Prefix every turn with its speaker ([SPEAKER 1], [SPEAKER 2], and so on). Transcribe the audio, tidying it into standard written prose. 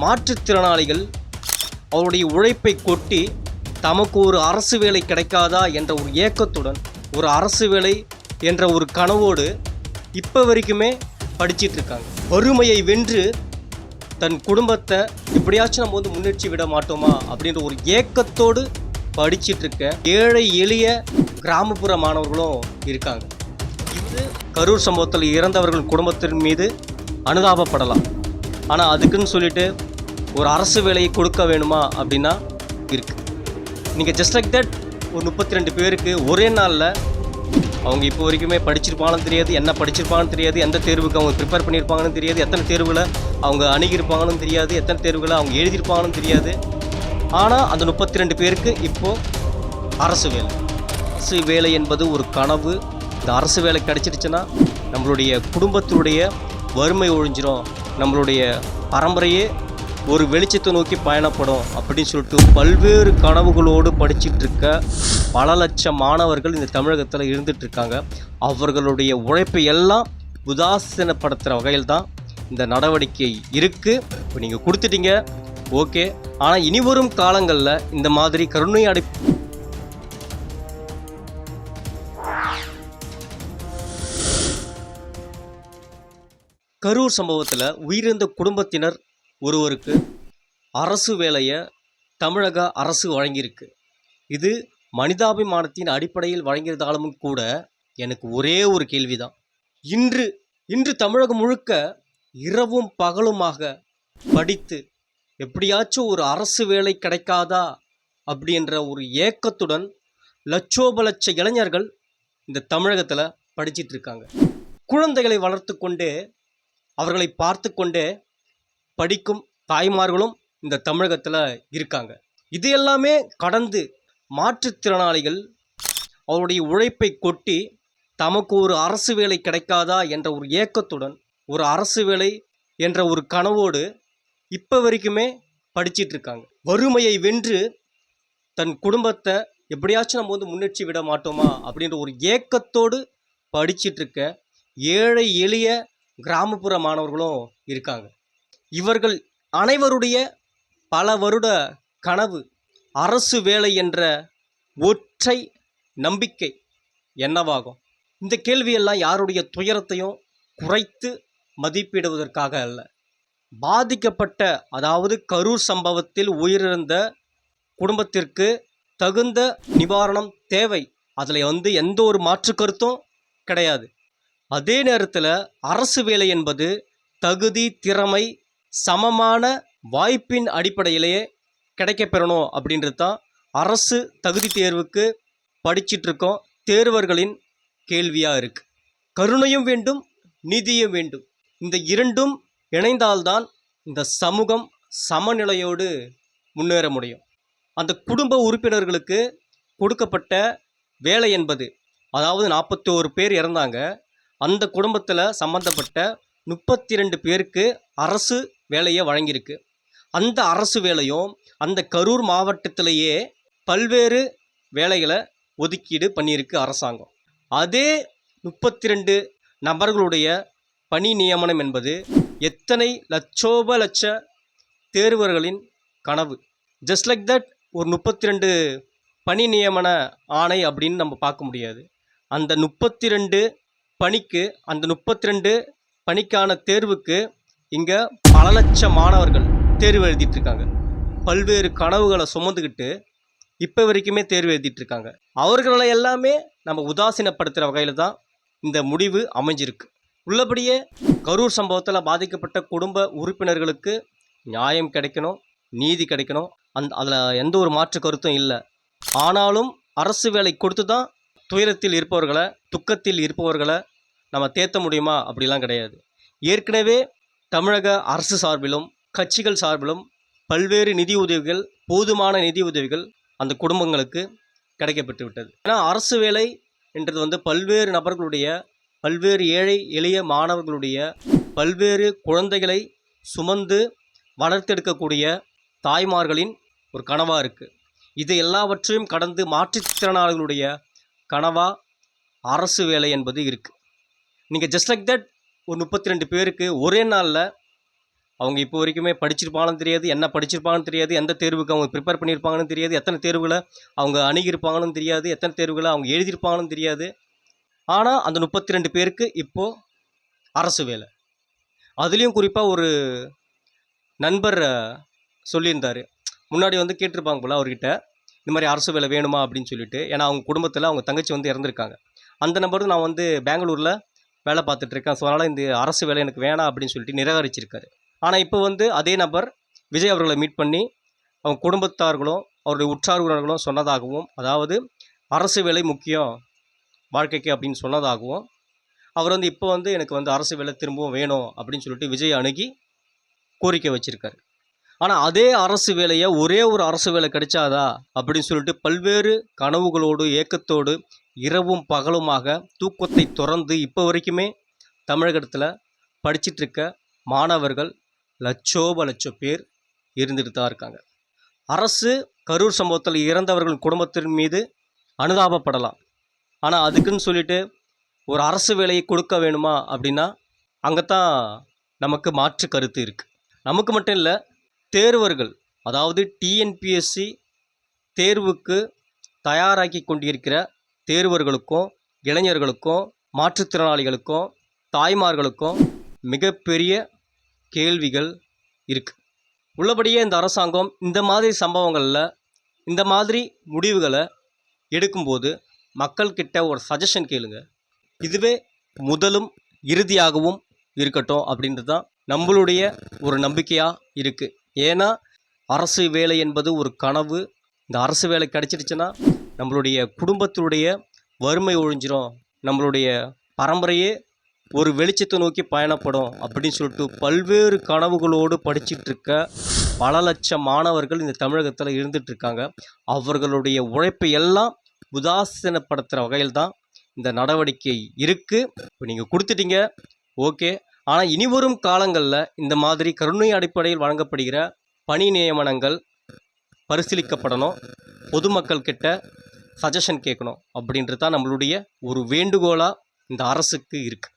[SPEAKER 1] மாற்றுத்திறனாளிகள் அவருடைய உழைப்பை கொட்டி தமக்கு ஒரு அரசு வேலை கிடைக்காதா என்ற ஒரு ஏக்கத்துடன் ஒரு அரசு வேலை என்ற ஒரு கனவோடு இப்போ வரைக்குமே படிச்சிட்டு இருக்காங்க. வறுமையை வென்று தன் குடும்பத்தை எப்படியாச்சும் நம்ம முன்னேற்றி விட மாட்டோமா அப்படின்ற ஒரு ஏக்கத்தோடு படிச்சிட்டு இருக்க ஏழை எளிய கிராமப்புற மாணவர்களும் இருக்காங்க. இது கரூர் சம்பவத்தில் இறந்தவர்கள் குடும்பத்தின் மீது அனுதாபப்படலாம். ஆனால் அதுக்குன்னு சொல்லிட்டு ஒரு அரசு வேலையை கொடுக்க வேணுமா அப்படின்னா இருக்குது. நீங்கள் ஜஸ்ட் லைக் தட் ஒரு 32 பேருக்கு ஒரே நாளில் அவங்க இப்போ வரைக்குமே படிச்சிருப்பாங்கன்னு தெரியாது, என்ன படிச்சிருப்பாங்கன்னு தெரியாது, எந்த தேர்வுக்கு அவங்க ப்ரிப்பேர் பண்ணியிருப்பாங்கன்னு தெரியாது, எத்தனை தேர்வுகளை அவங்க அணுகியிருப்பாங்கன்னு தெரியாது, எத்தனை தேர்வுகளை அவங்க எழுதியிருப்பாங்கன்னு தெரியாது. ஆனால் அந்த 32 பேருக்கு இப்போது அரசு வேலை என்பது ஒரு கனவு. இந்த அரசு வேலை கிடச்சிருச்சுன்னா நம்மளுடைய குடும்பத்தினுடைய வறுமை ஒழிஞ்சிரும், நம்மளுடைய பரம்பரையே ஒரு வெளிச்சத்தை நோக்கி பயணப்படும் அப்படின்னு சொல்லிட்டு பல்வேறு கனவுகளோடு படிச்சுட்டு இருக்க பல லட்சம் மாணவர்கள் இந்த தமிழகத்தில் இருந்துகிட்ருக்காங்க. அவர்களுடைய உழைப்பை எல்லாம் உதாசீனப்படுத்துகிற வகையில் தான் இந்த நடவடிக்கை இருக்குது. இப்போ நீங்கள் கொடுத்துட்டீங்க, ஓகே. ஆனால் இனி வரும் காலங்களில் இந்த மாதிரி கருணை கரூர் சம்பவத்தில் உயிரிழந்த குடும்பத்தினர் ஒருவருக்கு அரசு வேலையை தமிழக அரசு வழங்கியிருக்கு. இது மனிதாபிமானத்தின் அடிப்படையில் வழங்கியிருந்தாலும் கூட எனக்கு ஒரே ஒரு கேள்விதான். இன்று தமிழகம் முழுக்க இரவும் பகலுமாக படித்து எப்படியாச்சும் ஒரு அரசு வேலை கிடைக்காதா அப்படின்ற ஒரு ஏக்கத்துடன் லட்சோப லட்ச இளைஞர்கள் இந்த தமிழகத்தில் படிச்சிட்டு இருக்காங்க. குழந்தைகளை வளர்த்து கொண்டே அவர்களை பார்த்து கொண்டே படிக்கும் தாய்மார்களும் இந்த தமிழகத்தில் இருக்காங்க. இது எல்லாமே கடந்து மாற்றுத்திறனாளிகள் அவருடைய உழைப்பை கொட்டி தமக்கு ஒரு அரசு வேலை கிடைக்காதா என்ற ஒரு ஏக்கத்துடன் ஒரு அரசு வேலை என்ற ஒரு கனவோடு இப்போ வரைக்குமே படிச்சிட்டு இருக்காங்க. வறுமையை வென்று தன் குடும்பத்தை எப்படியாச்சும் நம்ம முன்னேற்றி விட மாட்டோமா அப்படின்ற ஒரு ஏக்கத்தோடு படிச்சிட்டு இருக்க ஏழை எளிய கிராமப்புற மாணவர்களும் இருக்காங்க. இவர்கள் அனைவருடைய பல வருட கனவு அரசு வேலை என்ற ஒற்றை நம்பிக்கை என்னவாகும்? இந்த கேள்வியெல்லாம் யாருடைய துயரத்தையும் குறைத்து மதிப்பிடுவதற்காக அல்ல. பாதிக்கப்பட்ட, அதாவது கரூர் சம்பவத்தில் உயிரிழந்த குடும்பத்திற்கு தகுந்த நிவாரணம் தேவை. அதில் எந்த ஒரு மாற்று கருத்தும் கிடையாது. அதே நேரத்தில் அரசு வேலை என்பது தகுதி, திறமை, சமமான வாய்ப்பின் அடிப்படையிலேயே கிடைக்கப்பெறணும் அப்படின்றது தான் அரசு தகுதி தேர்வுக்கு படிச்சிட்ருக்கோம் தேர்வர்களின் கேள்வியாக இருக்குது. கருணையும் வேண்டும், நீதியும் வேண்டும். இந்த இரண்டும் இணைந்தால்தான் இந்த சமூகம் சமநிலையோடு முன்னேற முடியும். அந்த குடும்ப உறுப்பினர்களுக்கு கொடுக்கப்பட்ட வேலை என்பது, அதாவது 41 பேர் இறந்தாங்க, அந்த குடும்பத்தில் சம்பந்தப்பட்ட 32 பேருக்கு அரசு வேலையை வழங்கியிருக்கு. அந்த அரசு வேலையும் அந்த கரூர் மாவட்டத்திலேயே பல்வேறு வேலைகளை ஒதுக்கீடு பண்ணியிருக்கு அரசாங்கம். அதே 32 நபர்களுடைய பணி நியமனம் என்பது எத்தனை லட்சோப லட்ச தேர்வர்களின் கனவு. ஜஸ்ட் லைக் தட் ஒரு 32 பணி நியமன ஆணை அப்படின்னு நம்ம பார்க்க முடியாது. அந்த 32 பணிக்கு, அந்த 32 பணிக்கான தேர்வுக்கு இங்கே பல லட்சம் மாணவர்கள் தேர்வு எழுதிட்டுருக்காங்க. பல்வேறு கனவுகளை சுமந்துக்கிட்டு இப்போ வரைக்குமே தேர்வு எழுதிட்டுருக்காங்க. அவர்களை எல்லாமே நம்ம உதாசீனப்படுத்துகிற வகையில் தான் இந்த முடிவு அமைஞ்சிருக்கு. உள்ளபடியே கரூர் சம்பவத்தில் பாதிக்கப்பட்ட குடும்ப உறுப்பினர்களுக்கு நியாயம் கிடைக்கணும், நீதி கிடைக்கணும். அதில் எந்த ஒரு மாற்று கருத்தும் இல்லை. ஆனாலும் அரசு வேலை கொடுத்து தான் துயரத்தில் இருப்பவர்களை, துக்கத்தில் இருப்பவர்களை நம்ம தேற்ற முடியுமா? அப்படிலாம் கிடையாது. ஏற்கனவே தமிழக அரசு சார்பிலும் கட்சிகள் சார்பிலும் பல்வேறு நிதி உதவிகள், போதுமான நிதி உதவிகள் அந்த குடும்பங்களுக்கு கிடைக்கப்பட்டு விட்டது. ஏன்னா அரசு வேலை என்றது பல்வேறு நபர்களுடைய, பல்வேறு ஏழை எளிய மாணவர்களுடைய, பல்வேறு குழந்தைகளை சுமந்து வளர்த்தெடுக்கக்கூடிய தாய்மார்களின் ஒரு கனவாக இருக்குது. இது எல்லாவற்றையும் கடந்து மாற்றுத்திறனாளிகளுடைய கனவாக அரசு வேலை என்பது இருக்குது. நீங்கள் ஜஸ்ட் லைக் தட் ஒரு 32 பேருக்கு ஒரே நாளில் அவங்க இப்போ வரைக்குமே படிச்சிருப்பாங்கன்னு தெரியாது, என்ன படிச்சிருப்பாங்கன்னு தெரியாது, எந்த தேர்வுக்கு அவங்க ப்ரிப்பேர் பண்ணியிருப்பாங்கன்னு தெரியாது, எத்தனை தேர்வுகளை அவங்க அணுகியிருப்பாங்கன்னு தெரியாது, எத்தனை தேர்வுகளை அவங்க எழுதியிருப்பாங்கன்னு தெரியாது. ஆனால் அந்த 32 பேருக்கு இப்போது அரசு வேலை. அதுலேயும் குறிப்பாக ஒரு நண்பர் சொல்லியிருந்தார். முன்னாடி வந்து கேட்டிருப்பாங்க போல் அவர்கிட்ட, இந்த மாதிரி அரசு வேலை வேணுமா அப்படின்னு சொல்லிட்டு. ஏன்னா அவங்க குடும்பத்தில் அவங்க தங்கச்சி வந்து இறந்துருக்காங்க. அந்த நம்பரும் நான் வந்து பெங்களூரில் வேலை பார்த்துட்ருக்கேன், ஸோ அதனால் இந்த அரசு வேலை எனக்கு வேணாம் அப்படின்னு சொல்லிட்டு நிராகரிச்சிருக்காரு. ஆனால் இப்போ வந்து அதே நபர் விஜய் அவர்களை மீட் பண்ணி அவங்க குடும்பத்தார்களும் அவருடைய உற்றார் உறவினர்களும் சொன்னதாகவும், அதாவது அரசு வேலை முக்கியம் வாழ்க்கைக்கு அப்படின்னு சொன்னதாகவும், அவர் வந்து இப்போ வந்து எனக்கு வந்து அரசு வேலை திரும்பவும் வேணும் அப்படின்னு சொல்லிட்டு விஜய் அணுகி கோரிக்கை வச்சுருக்காரு. ஆனால் அதே அரசு வேலையை ஒரே ஒரு அரசு வேலை கிடைச்சாதா அப்படின்னு சொல்லிட்டு பல்வேறு கனவுகளோடு ஏக்கத்தோடு இரவும் பகலுமாக தூக்கத்தை துறந்து இப்போ வரைக்குமே தமிழகத்தில் படிச்சிட்ருக்க மாணவர்கள் லட்சோப பேர் இருந்துட்டு தான் இருக்காங்க. அரசு கரூர் சம்பவத்தில் இறந்தவர்கள் குடும்பத்தின் மீது அனுதாபப்படலாம், ஆனால் அதுக்குன்னு சொல்லிட்டு ஒரு அரசு வேலையை கொடுக்க வேணுமா அப்படின்னா அங்கே தான் நமக்கு மாற்று கருத்து இருக்குது. நமக்கு மட்டும் இல்லை, தேர்வர்கள், அதாவது டிஎன்பிஎஸ்சி தேர்வுக்கு தயாராகி கொண்டிருக்கிற தேர்வர்களுக்கும் இளைஞர்களுக்கும் மாற்றுத்திறனாளிகளுக்கும் தாய்மார்களுக்கும் மிகப்பெரிய கேள்விகள் இருக்குது. உள்ளபடியே இந்த அரசாங்கம் இந்த மாதிரி சம்பவங்களில் இந்த மாதிரி முடிவுகளை எடுக்கும்போது மக்கள்கிட்ட ஒரு சஜஷன் கேளுங்க. இதுவே முதலும் இறுதியாகவும் இருக்கட்டும் அப்படின்றது தான் நம்மளுடைய ஒரு நம்பிக்கையாக இருக்குது. ஏன்னா அரசு வேலை என்பது ஒரு கனவு. இந்த அரசு வேலை கிடச்சிடுச்சுன்னா நம்மளுடைய குடும்பத்தினுடைய வறுமை ஒழிஞ்சிரும், நம்மளுடைய பரம்பரையே ஒரு வெளிச்சத்தை நோக்கி பயணப்படும் அப்படின்னு சொல்லிட்டு பல்வேறு கனவுகளோடு படிச்சிட்ருக்க பல லட்சம் மாணவர்கள் இந்த தமிழகத்தில் இருந்துகிட்ருக்காங்க. அவர்களுடைய உழைப்பை எல்லாம் உதாசீனப்படுத்துகிற வகையில் தான் இந்த நடவடிக்கை இருக்குது. இப்போ நீங்கள் கொடுத்துட்டீங்க, ஓகே. ஆனால் இனிவரும் காலங்களில் இந்த மாதிரி கருணை அடிப்படையில் வழங்கப்படுகிற பணி நியமனங்கள் பரிசீலிக்கப்படணும், பொதுமக்கள் கிட்ட சஜஷன் கேட்கணும் அப்படின்றது தான் நம்மளுடைய ஒரு வேண்டுகோளாக இந்த அரசுக்கு இருக்குது.